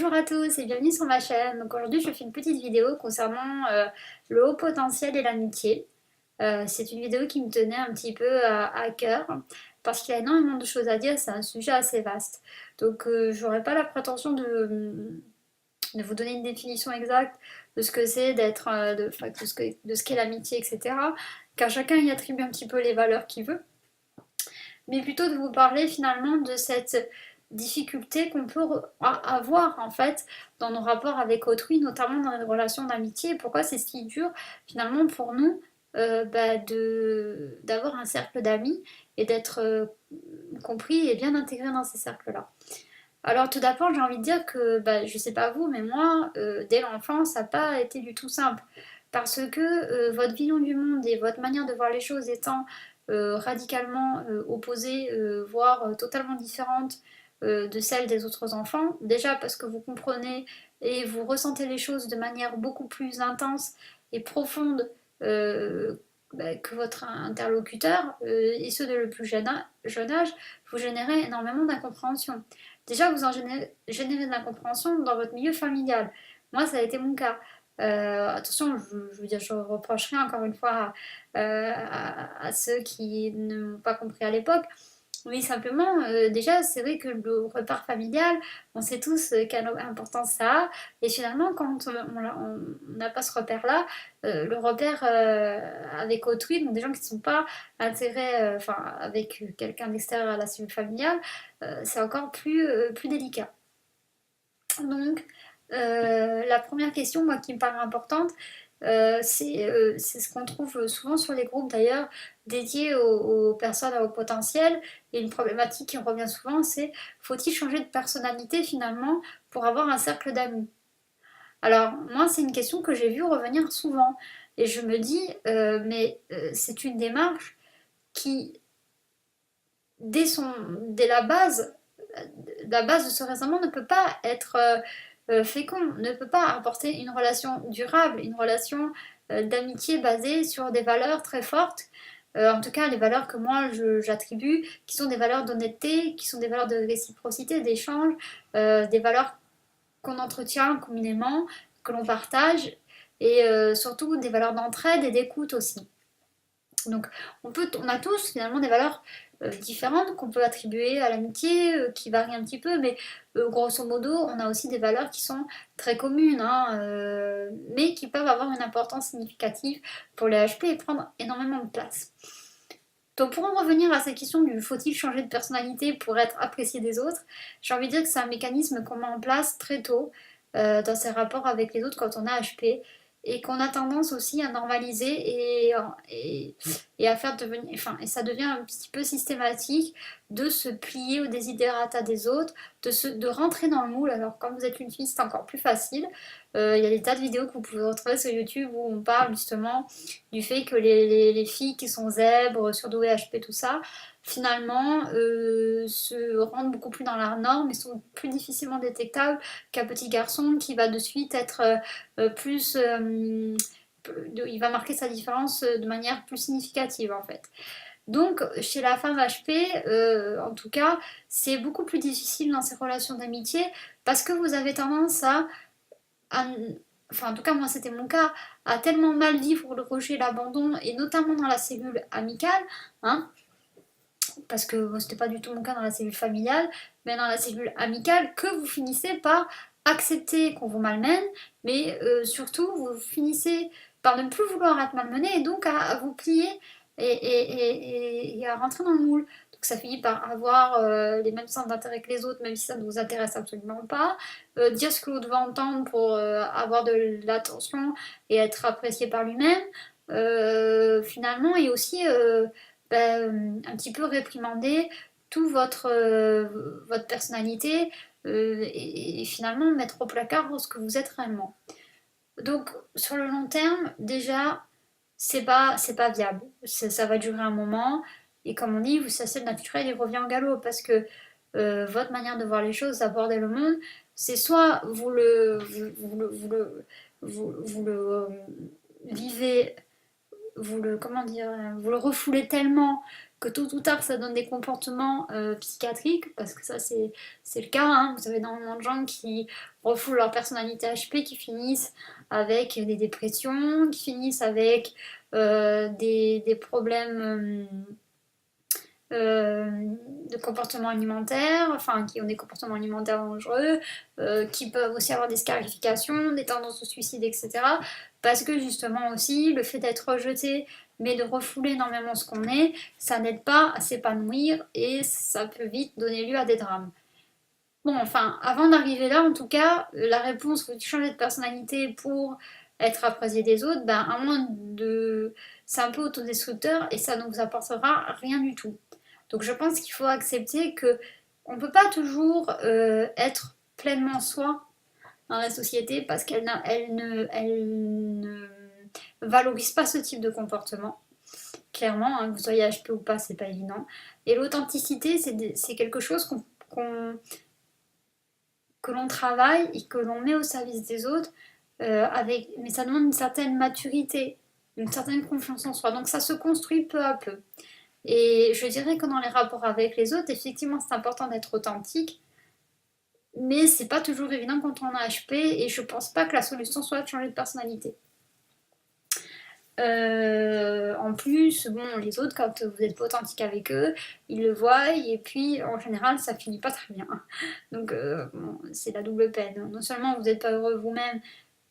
Bonjour à tous et bienvenue sur ma chaîne. Donc aujourd'hui je fais une petite vidéo concernant le haut potentiel et l'amitié. C'est une vidéo qui me tenait un petit peu à cœur parce qu'il y a énormément de choses à dire, c'est un sujet assez vaste. Donc j'aurais pas la prétention de vous donner une définition exacte de ce que c'est d'être, enfin, de ce qu'est l'amitié, etc. Car chacun y attribue un petit peu les valeurs qu'il veut, mais plutôt de vous parler finalement de cette difficulté qu'on peut avoir en fait dans nos rapports avec autrui, notamment dans les relations d'amitié, et pourquoi c'est si dur finalement pour nous d'avoir un cercle d'amis et d'être compris et bien intégré dans ces cercles-là. Alors tout d'abord j'ai envie de dire que je sais pas vous mais moi dès l'enfance ça n'a pas été du tout simple parce que votre vision du monde et votre manière de voir les choses étant radicalement opposée, voire totalement différente de celle des autres enfants, déjà parce que vous comprenez et vous ressentez les choses de manière beaucoup plus intense et profonde euh, que votre interlocuteur, et ce de le plus jeune âge, vous générez énormément d'incompréhension. Déjà, vous en générez de l'incompréhension dans votre milieu familial. Moi, ça a été mon cas. Attention, je veux dire, je reprocherai encore une fois à ceux qui ne m'ont pas compris à l'époque. Oui, simplement, déjà, c'est vrai que le repas familial, on sait tous quelle importance ça a. Et finalement, quand on n'a pas ce repère-là, le repère avec autrui, donc des gens qui ne sont pas intégrés, enfin, avec quelqu'un d'extérieur à la cellule familiale, c'est encore plus délicat. Donc, la première question, moi, qui me paraît importante, c'est ce qu'on trouve souvent sur les groupes d'ailleurs dédiés aux personnes à haut potentiel. Et une problématique qui revient souvent, c'est faut-il changer de personnalité finalement pour avoir un cercle d'amis? Alors, moi, c'est une question que j'ai vue revenir souvent. Et je me dis, c'est une démarche qui, dès la base de ce raisonnement ne peut pas être fécond, ne peut pas apporter une relation durable, une relation d'amitié basée sur des valeurs très fortes. En tout cas, les valeurs que moi j'attribue, qui sont des valeurs d'honnêteté, qui sont des valeurs de réciprocité, d'échange, des valeurs qu'on entretient communément, que l'on partage, et surtout des valeurs d'entraide et d'écoute aussi. Donc on a tous finalement des valeurs différentes qu'on peut attribuer à l'amitié, qui varient un petit peu, mais grosso modo on a aussi des valeurs qui sont très communes, hein, mais qui peuvent avoir une importance significative pour les HP et prendre énormément de place. Donc pour en revenir à cette question du faut-il changer de personnalité pour être apprécié des autres, j'ai envie de dire que c'est un mécanisme qu'on met en place très tôt dans ses rapports avec les autres quand on a HP et qu'on a tendance aussi à normaliser et à faire devenir, enfin, et ça devient un petit peu systématique de se plier aux desiderata des autres, de rentrer dans le moule. Alors quand vous êtes une fille, c'est encore plus facile. Il y a des tas de vidéos que vous pouvez retrouver sur YouTube où on parle justement du fait que les filles qui sont zèbres, surdouées, HP, tout ça, finalement se rendent beaucoup plus dans la norme et sont plus difficilement détectables qu'un petit garçon qui va de suite être plus... il va marquer sa différence de manière plus significative en fait. Donc, chez la femme HP, en tout cas, c'est beaucoup plus difficile dans ces relations d'amitié parce que vous avez tendance à, enfin en tout cas moi c'était mon cas, à tellement mal vivre le rejet et l'abandon, et notamment dans la cellule amicale, hein, parce que bon, c'était pas du tout mon cas dans la cellule familiale, mais dans la cellule amicale, que vous finissez par accepter qu'on vous malmène, mais surtout vous finissez par ne plus vouloir être malmené et donc à vous plier et à rentrer dans le moule. Donc ça finit par avoir les mêmes centres d'intérêt que les autres, même si ça ne vous intéresse absolument pas. Dire ce que vous devez entendre pour avoir de l'attention et être apprécié par lui-même. Finalement, et aussi un petit peu réprimander tout votre personnalité et finalement mettre au placard ce que vous êtes réellement. Donc sur le long terme, déjà, c'est pas viable. Ça va durer un moment. Et comme on dit, vous ça c'est le naturel, il revient au galop parce que votre manière de voir les choses, d'aborder le monde, c'est soit vous le vivez, vous le comment dire, vous le refoulez tellement que tôt ou tard ça donne des comportements psychiatriques, parce que ça c'est le cas, hein. Vous avez énormément de gens qui refoulent leur personnalité HP, qui finissent avec des dépressions, qui finissent avec des problèmes de comportement alimentaire, enfin qui ont des comportements alimentaires dangereux, qui peuvent aussi avoir des scarifications, des tendances au suicide, etc. Parce que justement aussi, le fait d'être rejeté, mais de refouler énormément ce qu'on est, ça n'aide pas à s'épanouir et ça peut vite donner lieu à des drames. Bon, enfin, avant d'arriver là, en tout cas, la réponse, faut changer de personnalité pour être apprécié des autres, ben, à moins de... C'est un peu autodestructeur et ça ne vous apportera rien du tout. Donc je pense qu'il faut accepter que on ne peut pas toujours être pleinement soi dans la société parce elle ne valorise pas ce type de comportement. Clairement, hein, que vous soyez HP ou pas, c'est pas évident. Et l'authenticité, c'est quelque chose que l'on travaille et que l'on met au service des autres, mais ça demande une certaine maturité, une certaine confiance en soi. Donc ça se construit peu à peu. Et je dirais que dans les rapports avec les autres, effectivement, c'est important d'être authentique, mais c'est pas toujours évident quand on a HP, et je pense pas que la solution soit de changer de personnalité. En plus, bon, les autres, quand vous n'êtes pas authentique avec eux, ils le voient, et puis en général, ça finit pas très bien. Donc, bon, c'est la double peine. Non seulement vous n'êtes pas heureux vous-même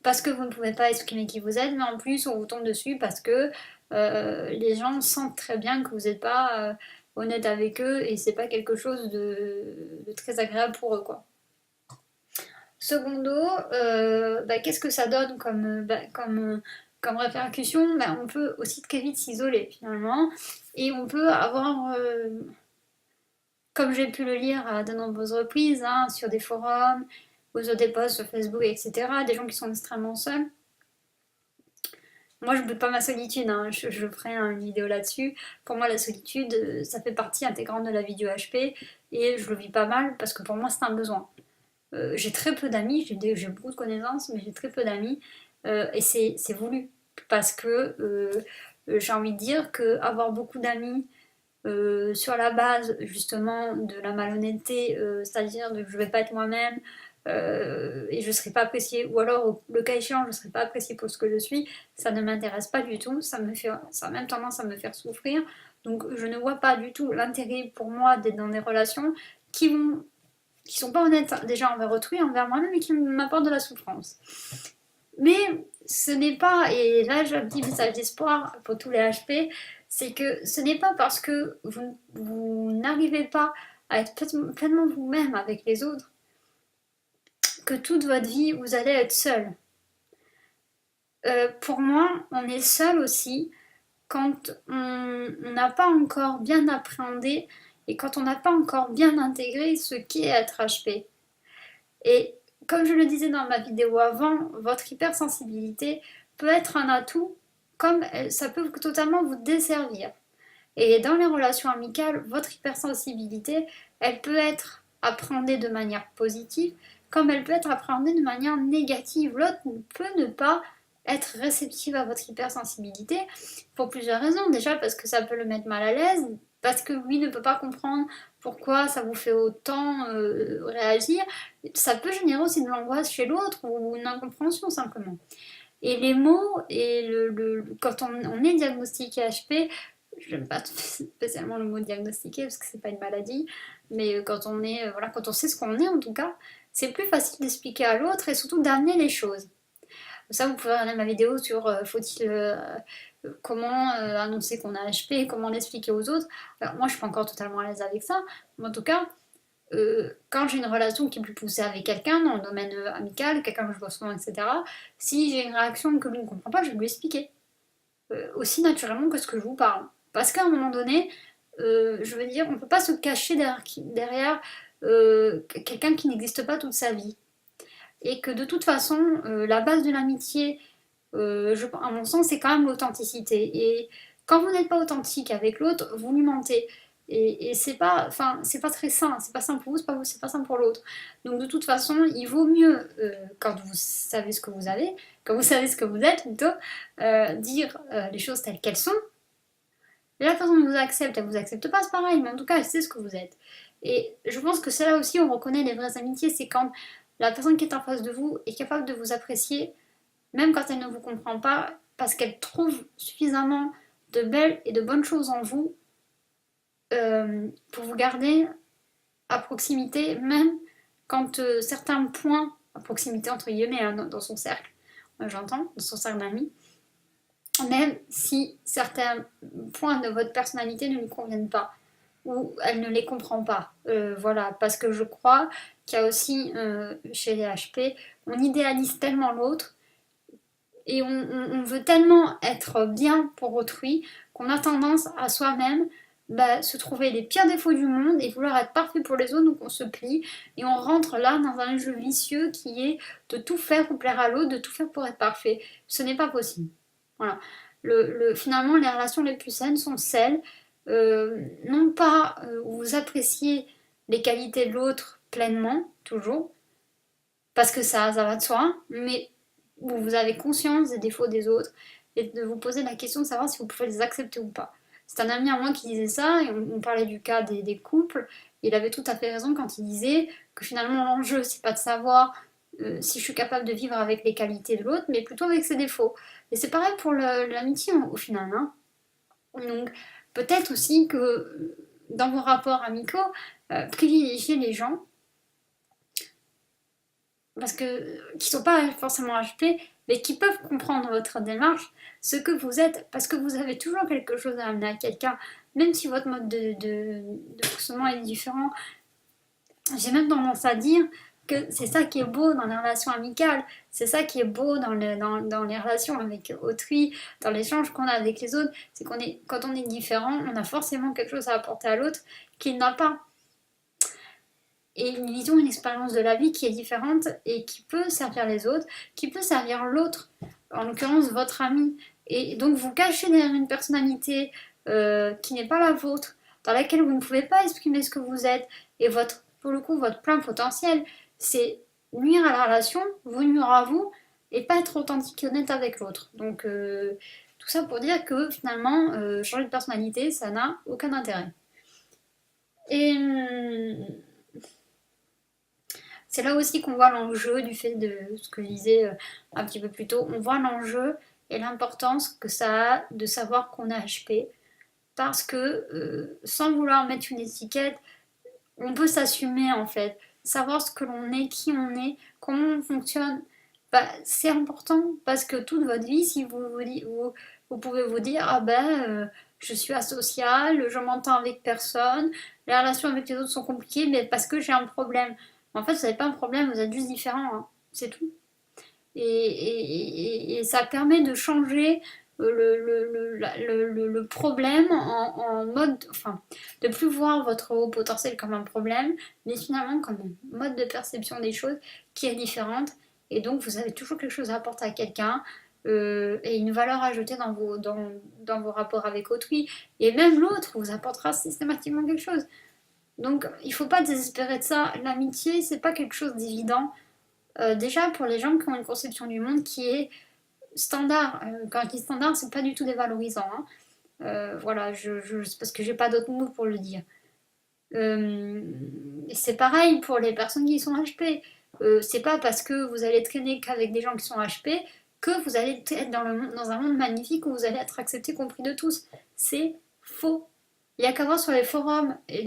parce que vous ne pouvez pas exprimer qui vous êtes, mais en plus, on vous tombe dessus parce que les gens sentent très bien que vous n'êtes pas honnête avec eux, et c'est pas quelque chose de très agréable pour eux, quoi. Secondo, bah, qu'est-ce que ça donne comme répercussion? Bah, on peut aussi très vite s'isoler finalement, et on peut avoir, comme j'ai pu le lire à de nombreuses reprises, hein, sur des forums ou sur des posts sur Facebook, etc., des gens qui sont extrêmement seuls. Moi, je boude pas ma solitude, hein. Je ferai une vidéo là-dessus. Pour moi, la solitude, ça fait partie intégrante de la vie du HP, et je le vis pas mal parce que pour moi, c'est un besoin. J'ai très peu d'amis, j'ai beaucoup de connaissances, mais j'ai très peu d'amis, et c'est voulu parce que j'ai envie de dire que avoir beaucoup d'amis sur la base justement de la malhonnêteté, c'est-à-dire que je vais pas être moi-même, et je serai pas appréciée, ou alors le cas échéant je serai pas appréciée pour ce que je suis, ça ne m'intéresse pas du tout, ça a même tendance à me faire souffrir. Donc je ne vois pas du tout l'intérêt pour moi d'être dans des relations qui sont pas honnêtes déjà envers autrui, envers moi-même, et qui m'apportent de la souffrance. Mais ce n'est pas, et là j'ai un petit message d'espoir pour tous les HP, c'est que ce n'est pas parce que vous n'arrivez pas à être pleinement vous-même avec les autres que toute votre vie vous allez être seul. Pour moi, on est seul aussi quand on n'a pas encore bien appréhendé et quand on n'a pas encore bien intégré ce qu'est être HP. Et comme je le disais dans ma vidéo avant, votre hypersensibilité peut être un atout, comme ça peut totalement vous desservir. Et dans les relations amicales, votre hypersensibilité, elle peut être appréhendée de manière positive, comme elle peut être appréhendée de manière négative. L'autre peut ne pas être réceptive à votre hypersensibilité pour plusieurs raisons. Déjà parce que ça peut le mettre mal à l'aise, parce que lui ne peut pas comprendre pourquoi ça vous fait autant réagir. Ça peut générer aussi de l'angoisse chez l'autre ou une incompréhension simplement. Et les mots, et quand on est diagnostiqué HP, je n'aime pas spécialement le mot diagnostiqué parce que c'est pas une maladie, mais quand on est, voilà, quand on sait ce qu'on est en tout cas, c'est plus facile d'expliquer à l'autre et surtout d'amener les choses. Ça, vous pouvez regarder ma vidéo sur comment annoncer qu'on a HP, comment l'expliquer aux autres. Alors, moi, je suis pas encore totalement à l'aise avec ça, mais en tout cas, quand j'ai une relation qui est plus poussée avec quelqu'un, dans le domaine amical, quelqu'un que je vois souvent, etc., si j'ai une réaction que lui ne comprend pas, je vais lui expliquer. Aussi naturellement que ce que je vous parle. Parce qu'à un moment donné, je veux dire, on ne peut pas se cacher derrière quelqu'un qui n'existe pas toute sa vie. Et que de toute façon, la base de l'amitié, à mon sens, c'est quand même l'authenticité. Et quand vous n'êtes pas authentique avec l'autre, vous lui mentez. Et c'est pas, enfin, c'est pas très sain. C'est pas sain pour vous, c'est pas sain pour l'autre. Donc de toute façon, il vaut mieux, quand vous savez ce que vous avez, quand vous savez ce que vous êtes plutôt, dire les choses telles qu'elles sont, Et la personne vous accepte, elle vous accepte pas, c'est pareil, mais en tout cas, elle sait ce que vous êtes. Et je pense que c'est là aussi où on reconnaît les vraies amitiés, c'est quand la personne qui est en face de vous est capable de vous apprécier, même quand elle ne vous comprend pas, parce qu'elle trouve suffisamment de belles et de bonnes choses en vous pour vous garder à proximité, même quand certains points, à proximité entre guillemets, hein, dans son cercle, j'entends, dans son cercle d'amis, même si certains points de votre personnalité ne lui conviennent pas ou elle ne les comprend pas. Voilà, parce que je crois qu'il y a aussi chez les HP, on idéalise tellement l'autre et on veut tellement être bien pour autrui qu'on a tendance à soi-même se trouver les pires défauts du monde et vouloir être parfait pour les autres, donc on se plie et on rentre là dans un jeu vicieux qui est de tout faire pour plaire à l'autre, de tout faire pour être parfait. Ce n'est pas possible. Voilà. Finalement, les relations les plus saines sont celles, non pas où vous appréciez les qualités de l'autre pleinement, toujours, parce que ça va de soi, mais où vous avez conscience des défauts des autres et de vous poser la question de savoir si vous pouvez les accepter ou pas. C'est un ami à moi qui disait ça, et on parlait du cas des couples, et il avait tout à fait raison quand il disait que finalement l'enjeu, c'est pas de savoir si je suis capable de vivre avec les qualités de l'autre, mais plutôt avec ses défauts. Et c'est pareil pour l'amitié au final. Hein. Donc peut-être aussi que dans vos rapports amicaux, privilégiez les gens parce que qui sont pas forcément achetés, mais qui peuvent comprendre votre démarche, ce que vous êtes, parce que vous avez toujours quelque chose à amener à quelqu'un, même si votre mode de fonctionnement est différent. J'ai même tendance à dire que c'est ça qui est beau dans les relations amicales, c'est ça qui est beau dans les relations avec autrui, dans l'échange qu'on a avec les autres, c'est quand on est différent, on a forcément quelque chose à apporter à l'autre qu'il n'a pas. Et une vision, une expérience de la vie qui est différente et qui peut servir les autres, qui peut servir l'autre, en l'occurrence votre ami. Et donc vous cachez derrière une personnalité qui n'est pas la vôtre, dans laquelle vous ne pouvez pas exprimer ce que vous êtes, et pour le coup, votre plein potentiel, c'est nuire à la relation, vous nuire à vous, et pas être authentique et honnête avec l'autre. Donc tout ça pour dire que finalement, changer de personnalité, ça n'a aucun intérêt. Et c'est là aussi qu'on voit l'enjeu du fait de ce que je disais un petit peu plus tôt. On voit l'enjeu et l'importance que ça a de savoir qu'on est HP. Parce que sans vouloir mettre une étiquette, on peut s'assumer en fait. Savoir ce que l'on est, qui on est, comment on fonctionne. C'est important parce que toute votre vie, si vous pouvez vous dire ah je suis asocial, je m'entends avec personne, les relations avec les autres sont compliquées, mais parce que j'ai un problème. En fait, vous n'avez pas un problème, vous êtes juste différent, hein. C'est tout. Et ça permet de changer le problème en mode, enfin, de plus voir votre haut potentiel comme un problème, mais finalement comme un mode de perception des choses qui est différente. Et donc, vous avez toujours quelque chose à apporter à quelqu'un. Et une valeur ajoutée dans vos rapports avec autrui. Et même l'autre vous apportera systématiquement quelque chose. Donc, il ne faut pas désespérer de ça. L'amitié, c'est pas quelque chose d'évident. Déjà, pour les gens qui ont une conception du monde qui est standard. Quand je dis standard, c'est pas du tout dévalorisant. Hein. Voilà, parce que j'ai pas d'autres mots pour le dire. C'est pareil pour les personnes qui sont HP. C'est pas parce que vous allez traîner qu'avec des gens qui sont HP que vous allez être dans un monde magnifique où vous allez être accepté, compris de tous. C'est faux. Il y a qu'à voir sur les forums et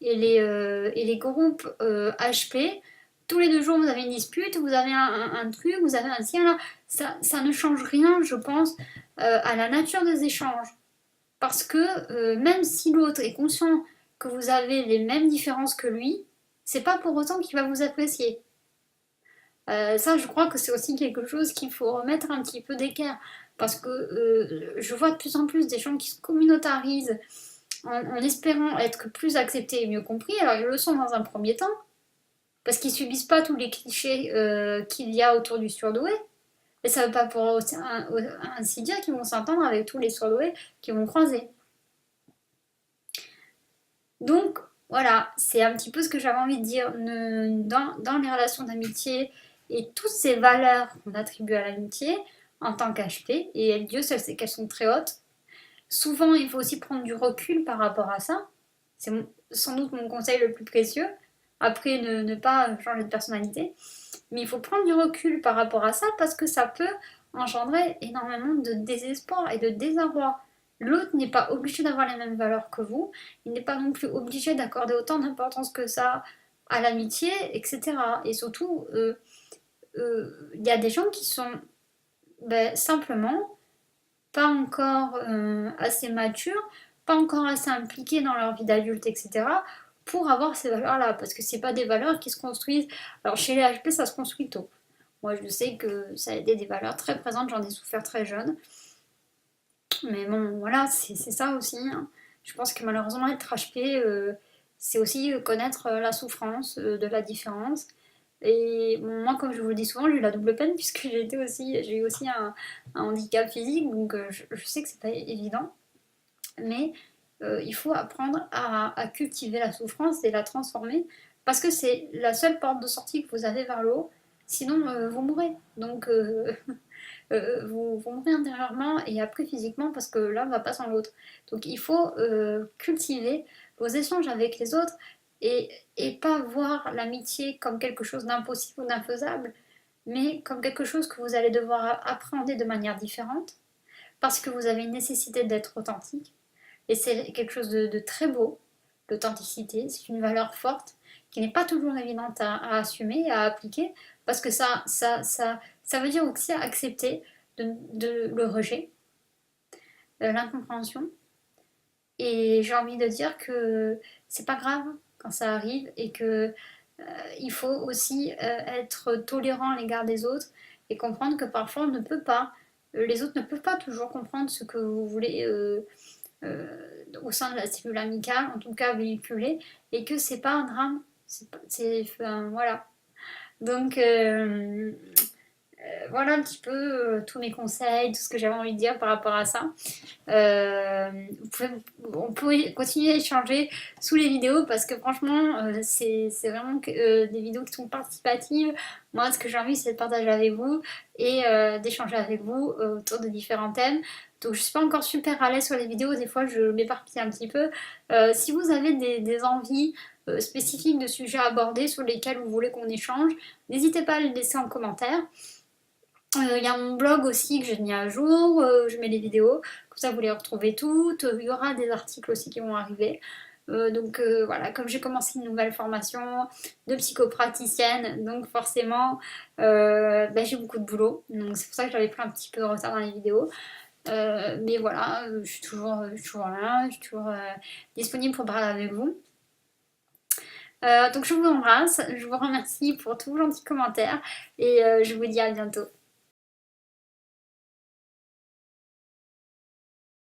les groupes HP. Tous les 2 jours, vous avez une dispute, vous avez un truc, vous avez un tien là. Ça ne change rien, je pense, à la nature des échanges. Parce que même si l'autre est conscient que vous avez les mêmes différences que lui, c'est pas pour autant qu'il va vous apprécier. Ça, je crois que c'est aussi quelque chose qu'il faut remettre un petit peu d'équerre. Parce que je vois de plus en plus des gens qui se communautarisent en espérant être plus acceptés et mieux compris. Alors, ils le sont dans un premier temps, parce qu'ils subissent pas tous les clichés qu'il y a autour du surdoué. Et ça ne veut pas pour ainsi dire qu'ils vont s'entendre avec tous les surdoués qu'ils vont croiser. Donc, voilà, c'est un petit peu ce que j'avais envie de dire. Dans les relations d'amitié et toutes ces valeurs qu'on attribue à l'amitié en tant qu'HP, et Dieu seul sait qu'elles sont très hautes, Souvent, il faut aussi prendre du recul par rapport à ça. C'est sans doute mon conseil le plus précieux. Après, ne pas changer de personnalité. Mais il faut prendre du recul par rapport à ça parce que ça peut engendrer énormément de désespoir et de désarroi. L'autre n'est pas obligé d'avoir les mêmes valeurs que vous. Il n'est pas non plus obligé d'accorder autant d'importance que ça à l'amitié, etc. Et surtout, il y a des gens qui sont simplement pas encore assez matures, pas encore assez impliqués dans leur vie d'adulte, etc., pour avoir ces valeurs-là, parce que c'est pas des valeurs qui se construisent. Alors chez les HP, ça se construit tôt. Moi, je sais que ça a été des valeurs très présentes, j'en ai souffert très jeune. Mais bon, voilà, c'est ça aussi, hein. Je pense que malheureusement, être HP, c'est aussi connaître la souffrance de la différence. Et bon, moi, comme je vous le dis souvent, j'ai eu la double peine puisque j'ai eu aussi un handicap physique, donc je sais que c'est pas évident, mais il faut apprendre à cultiver la souffrance et la transformer parce que c'est la seule porte de sortie que vous avez vers le haut. Sinon, vous mourrez. Donc, vous mourrez intérieurement et après physiquement parce que l'un ne va pas sans l'autre. Donc, il faut cultiver vos échanges avec les autres et pas voir l'amitié comme quelque chose d'impossible ou d'infaisable, mais comme quelque chose que vous allez devoir appréhender de manière différente parce que vous avez une nécessité d'être authentique. Et c'est quelque chose de très beau, l'authenticité. C'est une valeur forte qui n'est pas toujours évidente à assumer, à appliquer, parce que ça veut dire aussi accepter le rejet, l'incompréhension. Et j'ai envie de dire que c'est pas grave quand ça arrive et que il faut aussi être tolérant à l'égard des autres et comprendre que parfois on ne peut pas, les autres ne peuvent pas toujours comprendre ce que vous voulez au sein de la cellule amicale, en tout cas véhiculer, et que c'est pas un drame. Enfin, voilà. Donc voilà un petit peu tous mes conseils, tout ce que j'avais envie de dire par rapport à ça. Euh, on peut continuer à échanger sous les vidéos parce que franchement, c'est vraiment des vidéos qui sont participatives. Moi, ce que j'ai envie, c'est de partager avec vous et d'échanger avec vous autour de différents thèmes. Donc, je suis pas encore super à l'aise sur les vidéos. Des fois, je m'éparpille un petit peu. Si vous avez des envies spécifiques de sujets abordés sur lesquels vous voulez qu'on échange, n'hésitez pas à les laisser en commentaire. Il y a mon blog aussi que j'ai mis à jour, je mets les vidéos, comme ça vous les retrouvez toutes. Il y aura des articles aussi qui vont arriver. Donc voilà, comme j'ai commencé une nouvelle formation de psychopraticienne, donc forcément j'ai beaucoup de boulot. Donc c'est pour ça que j'avais pris un petit peu de retard dans les vidéos. Mais voilà, je suis toujours là, je suis toujours disponible pour parler avec vous. Donc je vous embrasse, je vous remercie pour tous vos gentils commentaires et je vous dis à bientôt.